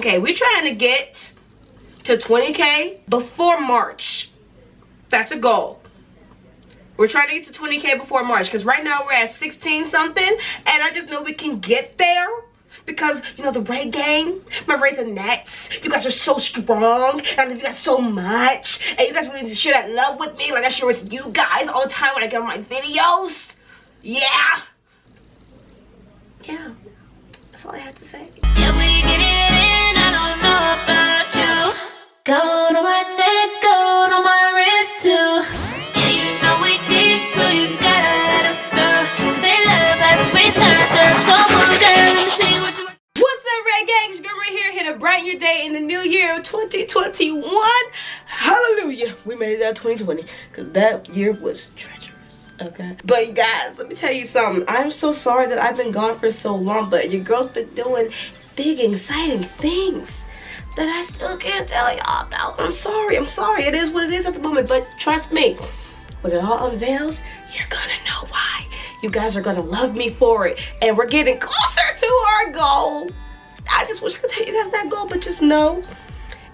Okay, we're trying to get to 20K before March. That's a goal. We're trying to get to 20K before March, because right now we're at 16 something, and I just know we can get there because, you know, the Ray gang, my Raisinets, you guys are so strong, and I love you guys so much, and you guys really need to share that love with me like I share with you guys all the time when I get on my videos. Yeah. Yeah. That's all I have to say. Yeah, we get it in, I don't know about you. Go to my neck, go to my wrist too. Yeah, you know we deep, so you gotta let us through. Say love as we turn to tumble down. See what you. What's up, Red Gang? It's your girl right here, here to brighten your day in the new year of 2021. Hallelujah. We made it out 2020, because that year was treacherous. Okay, but you guys, let me tell you something. I'm so sorry that I've been gone for so long, but your girl's been doing big, exciting things that I still can't tell y'all about. I'm sorry. It is what it is at the moment, but trust me, when it all unveils, you're gonna know why. You guys are gonna love me for it, and we're getting closer to our goal. I just wish I could tell you guys that goal, but just know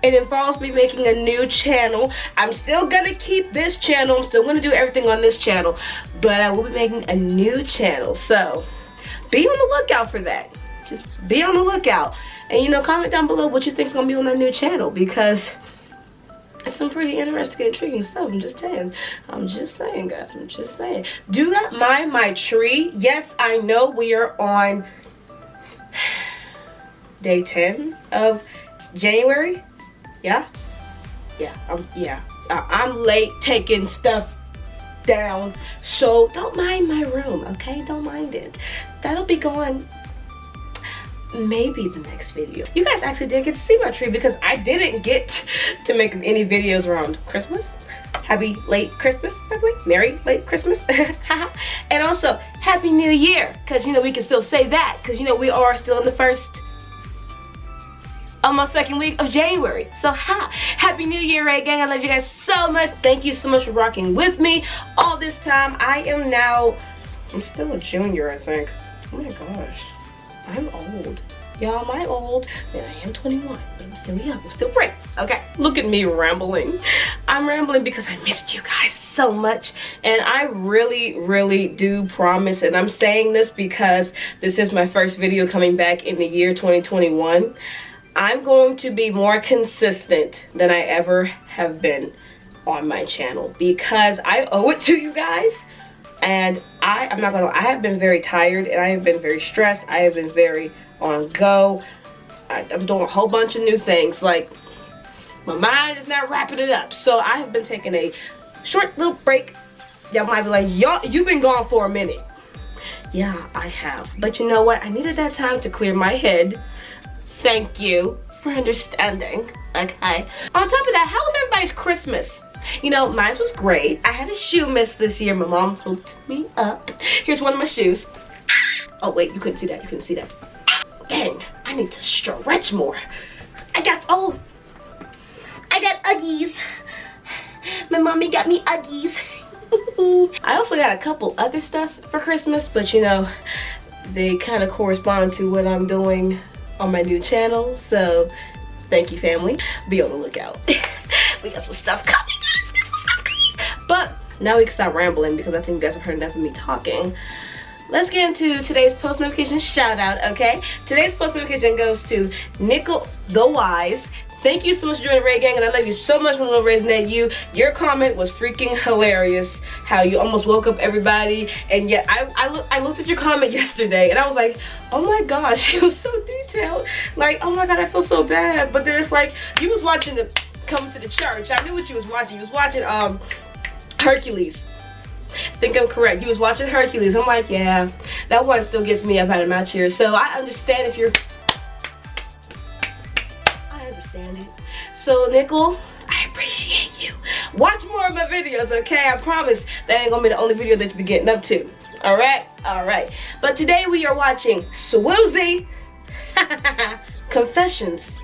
it involves me making a new channel. I'm still gonna keep this channel. I'm still gonna do everything on this channel, but I will be making a new channel. So be on the lookout for that. Just be on the lookout. And you know, comment down below what you think is gonna be on that new channel, because it's some pretty interesting, intriguing stuff. I'm just saying. I'm just saying, guys. I'm just saying. Do not mind my tree. Yes, I know we are on day 10 of January. Yeah, I'm late taking stuff down, so don't mind my room, okay? Don't mind it. That'll be going maybe the next video. You guys actually did get to see my tree, because I didn't get to make any videos around Christmas. Happy late Christmas, by the way. Merry late Christmas. And also, Happy New Year, because, you know, we can still say that, because, you know, we are still in the almost second week of January. So Happy New Year, Ray Gang. I love you guys so much. Thank you so much for rocking with me all this time. I'm still a junior, I think. Oh my gosh, I'm old. Y'all, am I old? Man, I am 21, but I'm still young. I'm still free. Okay, look at me rambling. I'm rambling because I missed you guys so much, and I really do promise, and I'm saying this because this is my first video coming back in the year 2021. I'm going to be more consistent than I ever have been on my channel, because I owe it to you guys. And I'm not gonna lie, I have been very tired, and I have been very stressed. I have been very on go. I'm doing a whole bunch of new things. Like, my mind is not wrapping it up. So I have been taking a short little break. Y'all might be like, y'all, you've been gone for a minute. Yeah, I have. But you know what? I needed that time to clear my head. Thank you for understanding, okay? On top of that, how was everybody's Christmas? You know, mine was great. I had a shoe miss this year. My mom hooked me up. Here's one of my shoes. Oh, wait, you couldn't see that. You couldn't see that. Dang, I need to stretch more. I got Uggies. My mommy got me Uggies. I also got a couple other stuff for Christmas, but you know, they kind of correspond to what I'm doing on my new channel, so thank you, family. Be on the lookout. We got some stuff coming, guys. We got some stuff coming. But now we can stop rambling, because I think you guys have heard enough of me talking. Let's get into today's post notification shout out, okay? Today's post notification goes to Nickel the Wise. Thank you so much for joining Ray Gang, and I love you so much, my little Raisinette. Your comment was freaking hilarious. How you almost woke up everybody, and yet I looked at your comment yesterday, and I was like, oh my gosh, it was so detailed. Like, oh my god, I feel so bad. But then it's like, you was watching Coming to the Church. I knew what you was watching. You was watching Hercules. I think I'm correct. You was watching Hercules. I'm like, yeah, that one still gets me up out of my chair. So I understand if you're. I understand it. So Nickel, I appreciate you. Watch more of my videos, okay? I promise that ain't gonna be the only video that you be getting up to. Alright? Alright. But today we are watching sWooZie Confessions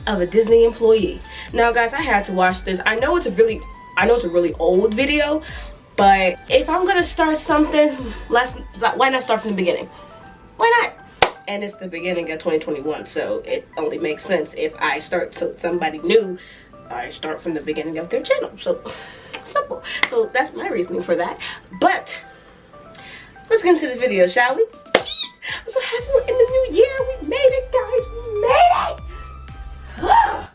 of a Disney Employee. Now guys, I had to watch this. I know it's a really old video, but if I'm gonna start something, why not start from the beginning? Why not? And it's the beginning of 2021, so it only makes sense if I start somebody new, I start from the beginning of their channel. So simple. So that's my reasoning for that. But let's get into this video, shall we? I'm so happy we're in the new year. We made it, guys. We made it.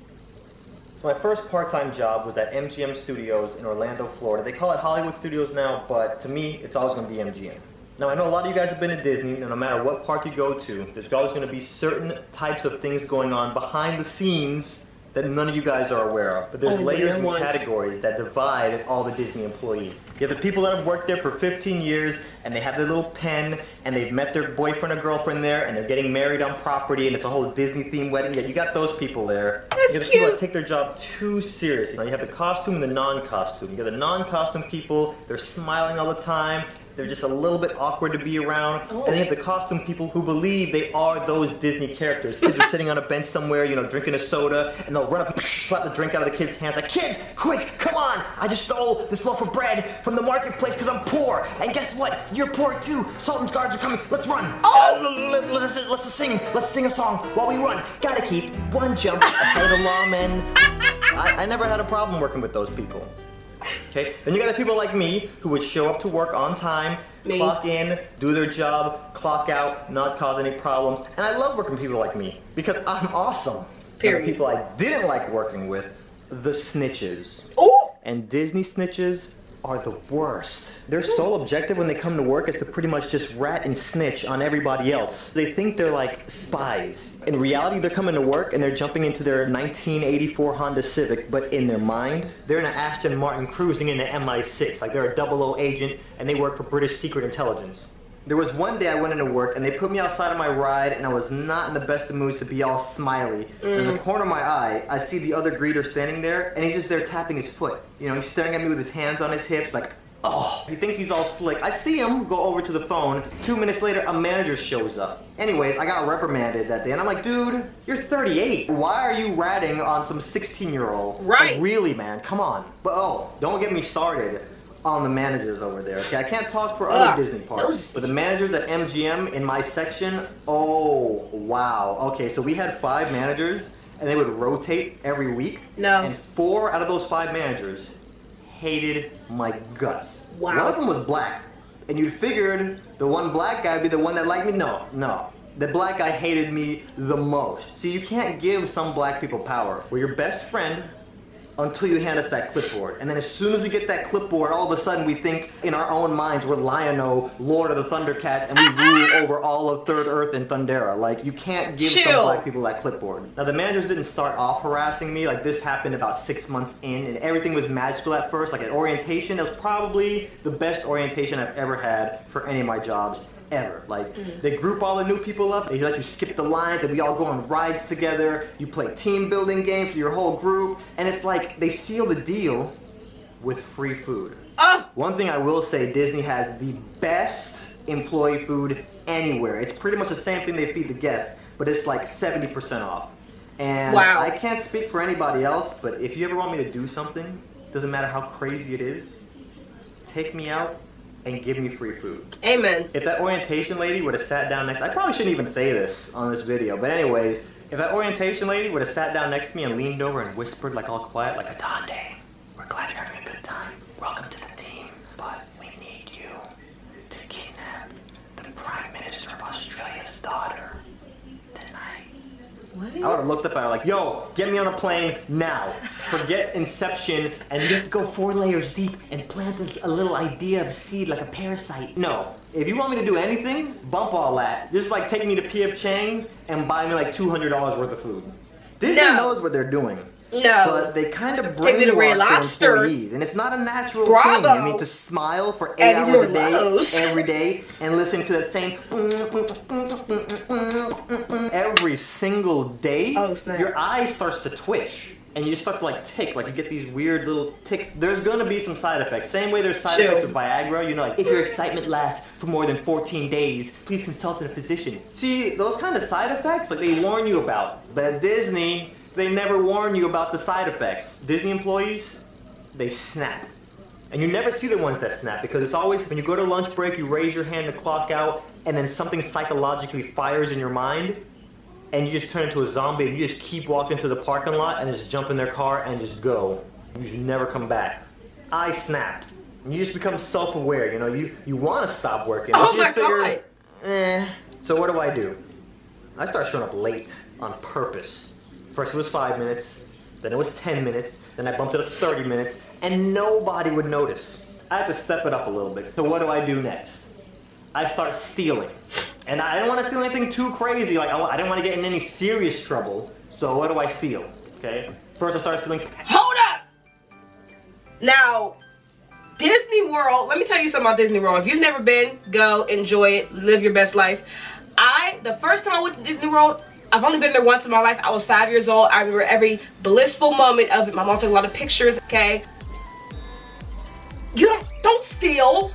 So my first part-time job was at MGM Studios in Orlando, Florida. They call it Hollywood Studios now, but to me, it's always going to be MGM. Now, I know a lot of you guys have been to Disney, and no matter what park you go to, there's always going to be certain types of things going on behind the scenes that none of you guys are aware of. But there's layers and categories that divide all the Disney employees. You have the people that have worked there for 15 years, and they have their little pen, and they've met their boyfriend or girlfriend there, and they're getting married on property, and it's a whole Disney-themed wedding. Yeah, you got those people there. That's you got the people that take their job too seriously. You have the costume and the non-costume. You got the non-costume people, they're smiling all the time. They're just a little bit awkward to be around. And then you have the costume people who believe they are those Disney characters. Kids are sitting on a bench somewhere, you know, drinking a soda, and they'll run up, slap the drink out of the kid's hands. Like, kids, quick, come on! I just stole this loaf of bread from the marketplace because I'm poor. And guess what? You're poor too. Sultan's guards are coming. Let's run. Let's sing a song while we run. Gotta keep one jump ahead of the law, man. I never had a problem working with those people. Okay, then you got the people like me who would show up to work on time, clock in, do their job, clock out, not cause any problems. And I love working with people like me because I'm awesome. Period. The people I didn't like working with, the snitches. Oh! And Disney snitches are the worst. Their sole objective when they come to work is to pretty much just rat and snitch on everybody else. They think they're like spies. In reality, they're coming to work and they're jumping into their 1984 Honda Civic, but in their mind, they're in an Aston Martin cruising in an MI6, like they're a 00 agent and they work for British Secret Intelligence. There was one day I went into work and they put me outside of my ride and I was not in the best of moods to be all smiley. And in the corner of my eye, I see the other greeter standing there and he's just there tapping his foot. You know, he's staring at me with his hands on his hips like, oh. He thinks he's all slick. I see him go over to the phone. 2 minutes later, a manager shows up. Anyways, I got reprimanded that day and I'm like, dude, you're 38. Why are you ratting on some 16-year-old? Right. Like, really, man, come on. But don't get me started on the managers over there. Okay, I can't talk for other Disney parks, but the managers at MGM in my section, oh wow. Okay, so we had 5 managers and they would rotate every week. No. And 4 out of those 5 managers hated my guts. Wow. One of them was black. And you figured the one black guy would be the one that liked me? No. The black guy hated me the most. See, you can't give some black people power. We're your best friend until you hand us that clipboard. And then as soon as we get that clipboard, all of a sudden we think in our own minds we're Lion-O, Lord of the Thundercats, and we rule over all of Third Earth and Thundera. Like, you can't give some black people that clipboard. Now, the managers didn't start off harassing me. Like, this happened about 6 months in, and everything was magical at first. Like, at orientation, it was probably the best orientation I've ever had for any of my jobs. Ever. Like, they group all the new people up, they let you skip the lines, and we all go on rides together, you play team building games for your whole group, and it's like they seal the deal with free food. One thing I will say, Disney has the best employee food anywhere. It's pretty much the same thing they feed the guests, but it's like 70% off. And I can't speak for anybody else, but if you ever want me to do something, doesn't matter how crazy it is, take me out and give me free food. Amen. If that orientation lady would have sat down next, I probably shouldn't even say this on this video, but anyways, if that orientation lady would have sat down next to me and leaned over and whispered like all quiet, like, Adonde, we're glad you're having a good time. Welcome to the team, but we need you to kidnap the Prime Minister of Australia's daughter tonight. What? I would have looked up at her like, yo, get me on a plane now. Forget Inception, and you have to go 4 layers deep and plant a little idea of seed like a parasite. No. If you want me to do anything, bump all that. Just like take me to P.F. Chang's and buy me like $200 worth of food. Disney knows what they're doing. No. But they kind of Take me to Red brainwash Lobster. their employees. And it's not a natural thing. I mean, to smile for 8 hours a day, every day, and listen to that same every single day, your eye starts to twitch. And you start to like tick, like you get these weird little ticks. There's gonna be some side effects. Same way there's side effects with Viagra. You know, like if your excitement lasts for more than 14 days, please consult a physician. See, those kind of side effects, like they warn you about. But at Disney, they never warn you about the side effects. Disney employees, they snap. And you never see the ones that snap because it's always when you go to lunch break, you raise your hand to clock out, and then something psychologically fires in your mind, and you just turn into a zombie and you just keep walking to the parking lot and just jump in their car and just go. You just never come back. I snapped. You just become self-aware, you know, you want to stop working. Oh but you my just figure, God. So what do? I start showing up late on purpose. First it was 5 minutes, then it was 10 minutes, then I bumped it up to 30 minutes, and nobody would notice. I had to step it up a little bit. So what do I do next? I start stealing. And I didn't want to steal anything too crazy, like I didn't want to get in any serious trouble. So what do I steal? Okay? First I started stealing. Hold up! Now, Disney World, let me tell you something about Disney World. If you've never been, go, enjoy it, live your best life. The first time I went to Disney World, I've only been there once in my life. I was 5 years old. I remember every blissful moment of it. My mom took a lot of pictures, okay? You don't steal.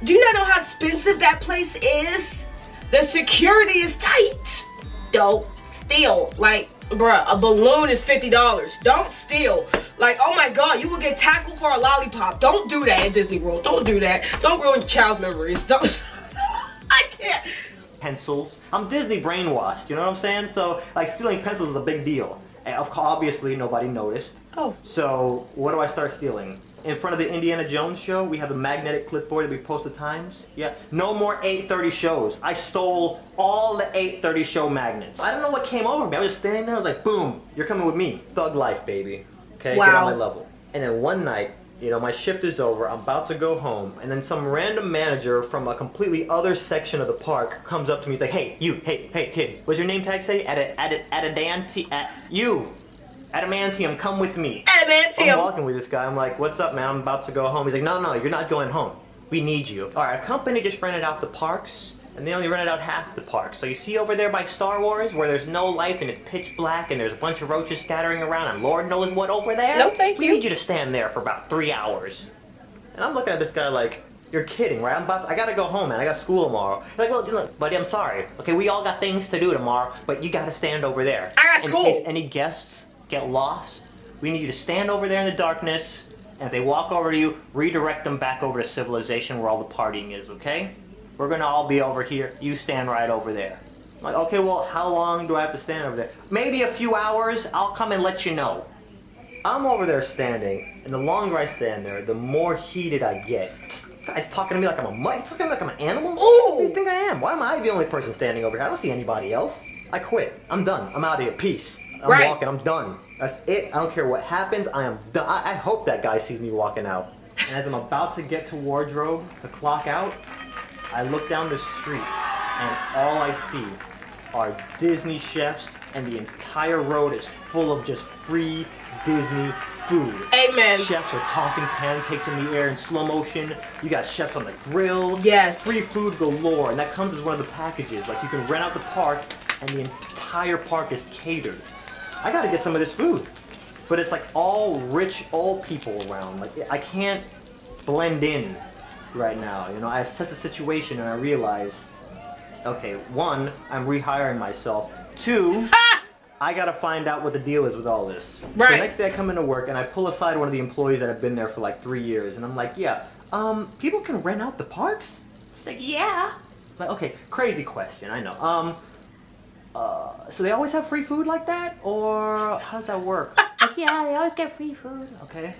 Do you not know how expensive that place is? The security is tight. Don't steal. Like, bruh, a balloon is $50. Don't steal. Like, oh my God, you will get tackled for a lollipop. Don't do that at Disney World. Don't do that. Don't ruin child memories. Don't. I can't. Pencils. I'm Disney brainwashed, you know what I'm saying? So, like, stealing pencils is a big deal. And obviously, nobody noticed. Oh. So, what do I start stealing? In front of the Indiana Jones show, we have the magnetic clipboard that we post the times. Yeah. No more 8:30 shows. I stole all the 8:30 show magnets. I don't know what came over me. I was just standing there, I was like, boom, you're coming with me. Thug life, baby. Okay, wow. Get on my level. And then one night, you know, my shift is over, I'm about to go home, and then some random manager from a completely other section of the park comes up to me, he's like, hey, you, hey, kid, what's your name tag say? Adamantium, come with me. Adamantium. I'm walking with this guy, I'm like, what's up, man, I'm about to go home. He's like, no, you're not going home. We need you. All right, a company just rented out the parks, and they only rented out half the park. So you see over there by Star Wars, where there's no light and it's pitch black and there's a bunch of roaches scattering around and Lord knows what over there? No, thank We you. need you to stand there for about 3 hours. And I'm looking at this guy like, you're kidding, right? I gotta go home, man. I got school tomorrow. He's like, well, look, buddy, I'm sorry. Okay, we all got things to do tomorrow, but you gotta stand over there. I got school. In case any guests get lost, we need you to stand over there in the darkness, and if they walk over to you, redirect them back over to civilization where all the partying is, okay? We're gonna all be over here. You stand right over there. I'm like, okay, well, how long do I have to stand over there? Maybe a few hours. I'll come and let you know. I'm over there standing, and the longer I stand there, the more heated I get. This guy's talking to me like I'm a mutt. He's talking to me like I'm an animal. Ooh. Who do you think I am? Why am I the only person standing over here? I don't see anybody else. I quit. I'm done. I'm out of here. Peace. I'm Right. walking. I'm done. That's it. I don't care what happens. I am done. I hope that guy sees me walking out. And as I'm about to get to wardrobe to clock out, I look down the street, and all I see are Disney chefs, and the entire road is full of just free Disney food. Amen. Chefs are tossing pancakes in the air in slow motion. You got chefs on the grill. Yes. Free food galore, and that comes as one of the packages. Like, you can rent out the park, and the entire park is catered. I gotta get some of this food. But it's like all rich old people around. Like, I can't blend in right now. You know, I assess the situation and I realize, okay, one, I'm rehiring myself. Two, I gotta find out what the deal is with all this. Right. So the next day I come into work and I pull aside one of the employees that have been there for like 3 years, and I'm like, yeah, people can rent out the parks? She's like, yeah. I'm like, okay, crazy question, I know. So they always have free food like that? Or how does that work? Like, yeah, they always get free food. Okay.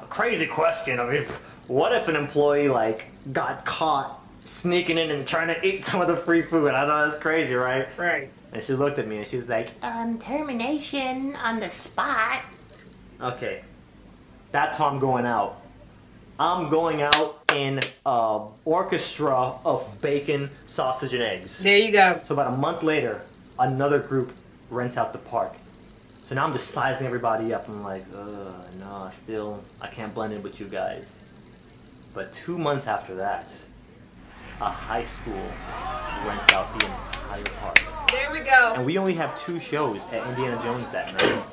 Crazy question. I mean, what if an employee, like, got caught sneaking in and trying to eat some of the free food? I know that's crazy, right? Right. And she looked at me and she was like, Termination on the spot. okay, that's how I'm going out. I'm going out in an orchestra of bacon, sausage, and eggs. There you go. So about a month later, another group rents out the park. So now I'm just sizing everybody up. I'm like, no, still, I can't blend in with you guys. But 2 months after that, a high school rents out the entire park. There we go. And we only have 2 shows at Indiana Jones that night.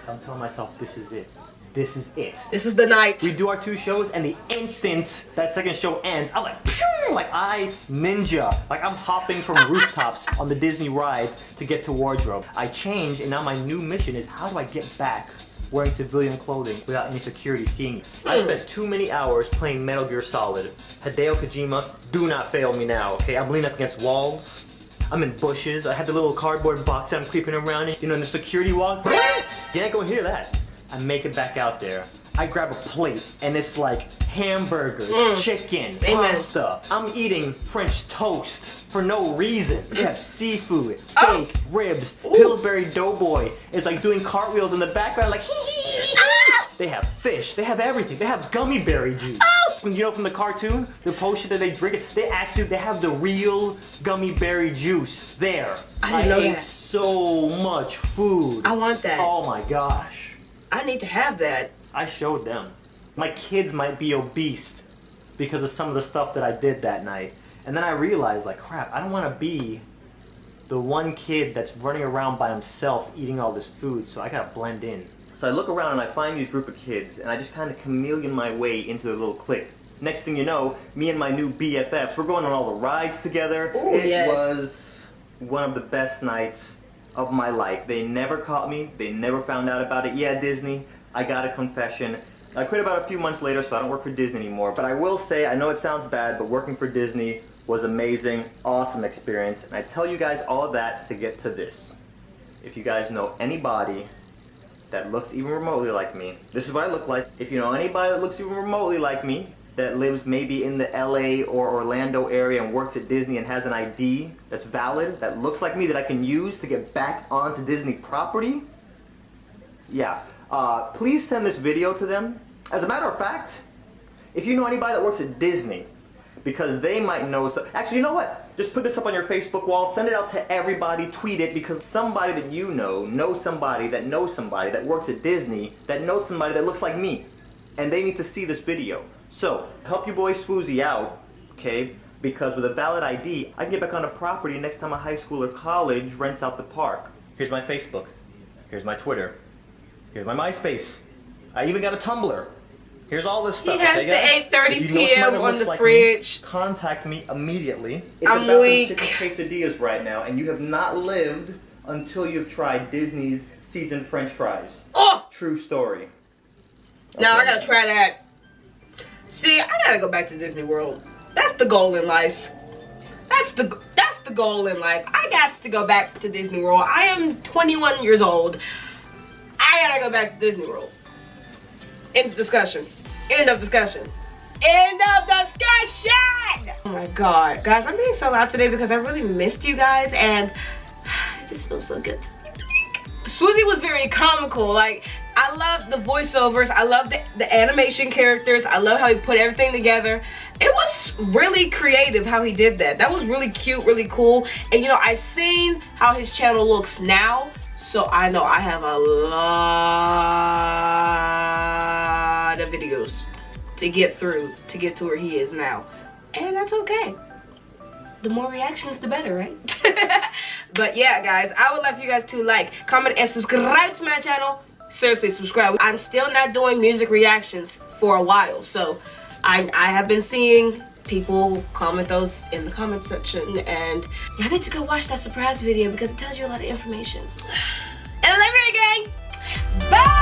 So I'm telling myself, this is it. This is it. This is the night. We do our 2 shows, and the instant that second show ends, I'm like, phew, like I ninja. Like I'm hopping from rooftops on the Disney rides to get to wardrobe. I change, and now my new mission is how do I get back wearing civilian clothing without any security seeing you. I spent too many hours playing Metal Gear Solid. Hideo Kojima, do not fail me now, okay? I'm leaning up against walls. I'm in bushes. I had the little cardboard box that I'm creeping around in, you know, in the security walk. You ain't gonna hear that. I make it back out there. I grab a plate and it's like hamburgers, chicken, pasta. I'm eating French toast for no reason. They have seafood, steak, ribs, Pillsbury Doughboy is like doing cartwheels in the background like They have fish, they have everything. They have gummy berry juice. You know from the cartoon, the potion that they drink it, they have the real gummy berry juice there. I didn't know ate that. So much food. I want that. Oh my gosh. I need to have that. I showed them. My kids might be obese because of some of the stuff that I did that night. And then I realized, like, crap, I don't want to be the one kid that's running around by himself eating all this food, so I gotta blend in. So I look around and I find these group of kids, and I just kind of chameleon my way into their little clique. Next thing you know, me and my new BFFs, we're going on all the rides together. Ooh, it was one of the best nights of my life. They never caught me. They never found out about it. Yeah, Disney, I got a confession. I quit about a few months later, so I don't work for Disney anymore. But I will say, I know it sounds bad, but working for Disney was amazing, awesome experience. And I tell you guys all of that to get to this. If you guys know anybody that looks even remotely like me, this is what I look like. If you know anybody that looks even remotely like me, that lives maybe in the LA or Orlando area and works at Disney and has an ID that's valid, that looks like me, that I can use to get back onto Disney property, yeah, please send this video to them. As a matter of fact, if you know anybody that works at Disney, because they might know, actually, you know what? Just put this up on your Facebook wall, send it out to everybody, tweet it, because somebody that you know knows somebody that works at Disney that knows somebody that looks like me, and they need to see this video. So, help your boy sWooZie out, okay? Because with a valid ID, I can get back on the property next time a high school or college rents out the park. Here's my Facebook. Here's my Twitter. Here's my MySpace. I even got a Tumblr. Here's all this stuff. He has okay, the 8:30 If you know p.m. somebody that on looks the like fridge. Me, contact me immediately. It's I'm about weak. them chicken quesadillas right now, and you have not lived until you've tried Disney's seasoned French fries. Oh! True story. Now I Okay. gotta try that. See, I gotta go back to Disney World. That's the goal in life. That's the goal in life. I got to go back to Disney World. I am 21 years old. I gotta go back to Disney World. End of discussion. End of discussion. End of discussion! Oh my god. Guys, I'm being so loud today because I really missed you guys and it just feels so good to be back. sWooZie was very comical. Like, I love the voiceovers. I love the animation characters. I love how he put everything together. It was really creative how he did that. That was really cute, really cool. And you know, I've seen how his channel looks now. So I know I have a lot of videos to get through to get to where he is now. And that's okay. The more reactions, the better, right? But yeah, guys, I would love for you guys to like, comment, and subscribe to my channel. Seriously, subscribe. I'm still not doing music reactions for a while. So I have been seeing people comment those in the comment section, and I need to go watch that surprise video because it tells you a lot of information. And I love you again. Bye!